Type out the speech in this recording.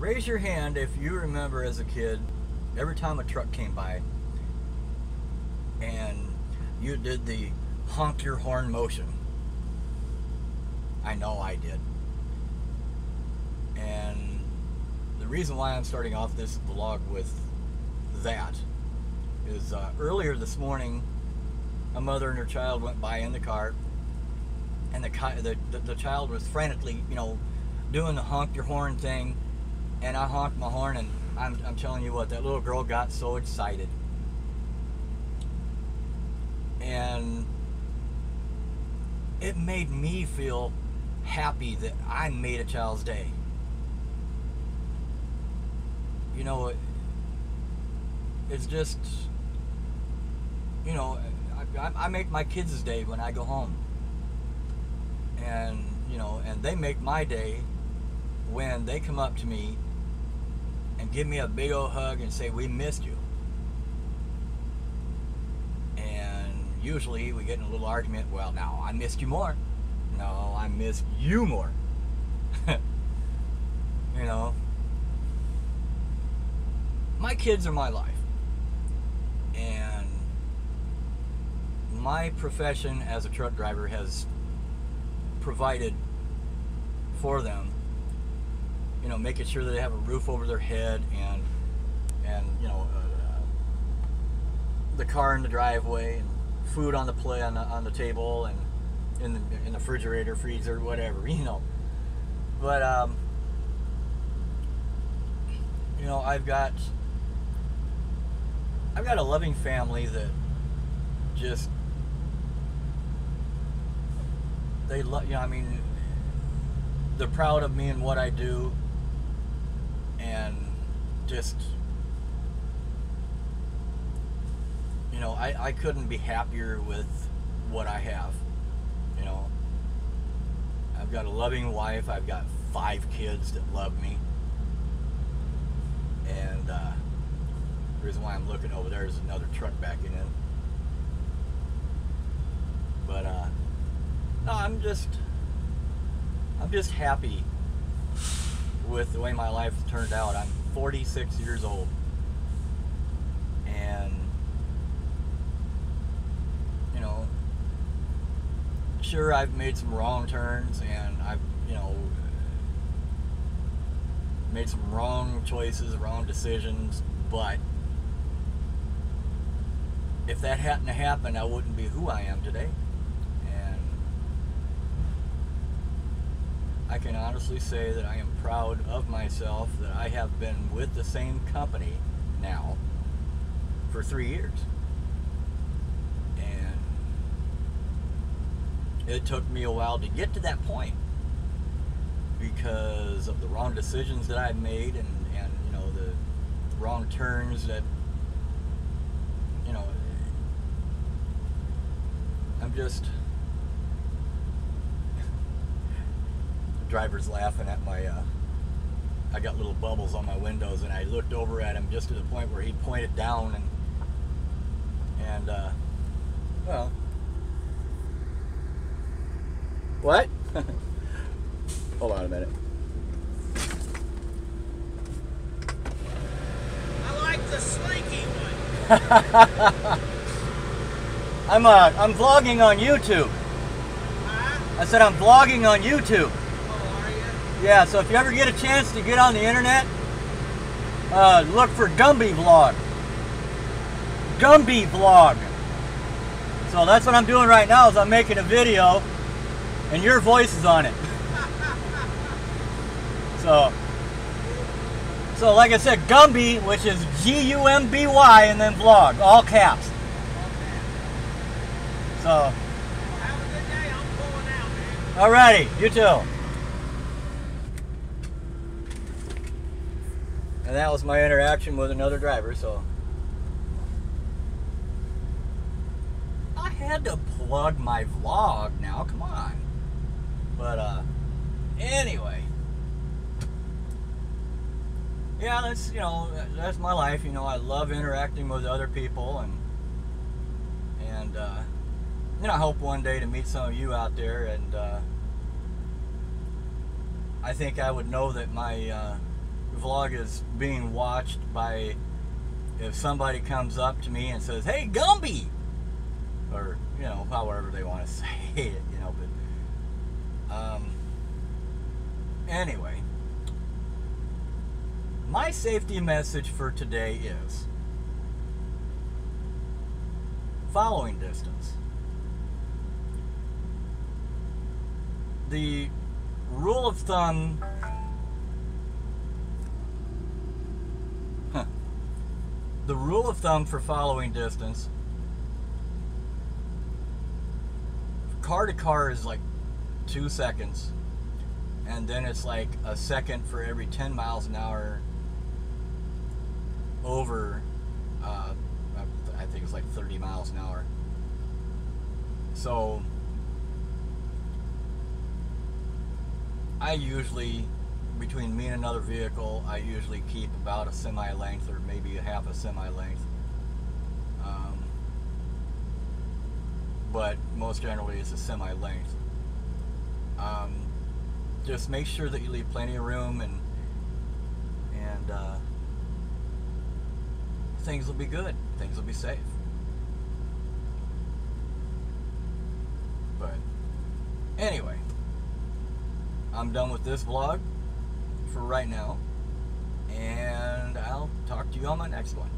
Raise your hand if you remember as a kid, every time a truck came by and you did the honk your horn motion. I know I did. And the reason why I'm starting off this vlog with that is earlier this morning, a mother and her child went by in the car, and the child was frantically, doing the honk your horn thing, and I honked my horn, and I'm telling you what, that little girl got so excited. And it made me feel happy that I made a child's day. It's just, I make my kids' day when I go home. And, and they make my day when they come up to me and give me a big old hug and say, "We missed you." And usually we get in a little argument. "Well, now I missed you more." "No, I missed you more." My kids are my life. And my profession as a truck driver has provided for them, making sure that they have a roof over their head and the car in the driveway and food on the table and in the refrigerator, freezer, whatever, But I've got a loving family that just, they love, they're proud of me and what I do, and just, I couldn't be happier with what I have. I've got a loving wife. I've got 5 kids that love me, and the reason why I'm looking over there is another truck backing in. But no, I'm just happy with the way my life turned out. I'm 46 years old, and sure, I've made some wrong turns, and I've made some wrong choices, wrong decisions, but if that hadn't happened, I wouldn't be who I am today. And I can honestly say that I am proud of myself that I have been with the same company now for 3 years. And it took me a while to get to that point because of the wrong decisions that I made, and the wrong turns that, I'm just, the driver's laughing at my, I got little bubbles on my windows, and I looked over at him just to the point where he pointed down, and well, what? Hold on a minute. I like the slinky one. I'm vlogging on YouTube. Huh? I said I'm vlogging on YouTube. Oh, are you? Yeah, so if you ever get a chance to get on the internet, look for Gumby Vlog. Gumby Vlog. So that's what I'm doing right now, is I'm making a video, and your voice is on it. So like I said, Gumby, which is G-U-M-B-Y, and then vlog, all caps. So, Well, have a good day. I'm pulling out, man. alrighty, you too. And that was my interaction with another driver, so I had to plug my vlog now, come on. But anyway, yeah, that's my life. I love interacting with other people, and I hope one day to meet some of you out there, and I think I would know that my vlog is being watched by if somebody comes up to me and says, "Hey, Gumby," or you know, however they want to say it, you know. But anyway, my safety message for today is following distance. The rule of thumb, the rule of thumb for following distance, car to car is like 2 seconds, and then it's like a second for every 10 miles an hour over, I think it's like 30 miles an hour. So I usually, between me and another vehicle, I usually keep about a semi length or maybe a half a semi length. But most generally it's a semi length. Just make sure that you leave plenty of room, and things will be good. Things will be safe. But anyway, I'm done with this vlog for right now, and I'll talk to you on my next one.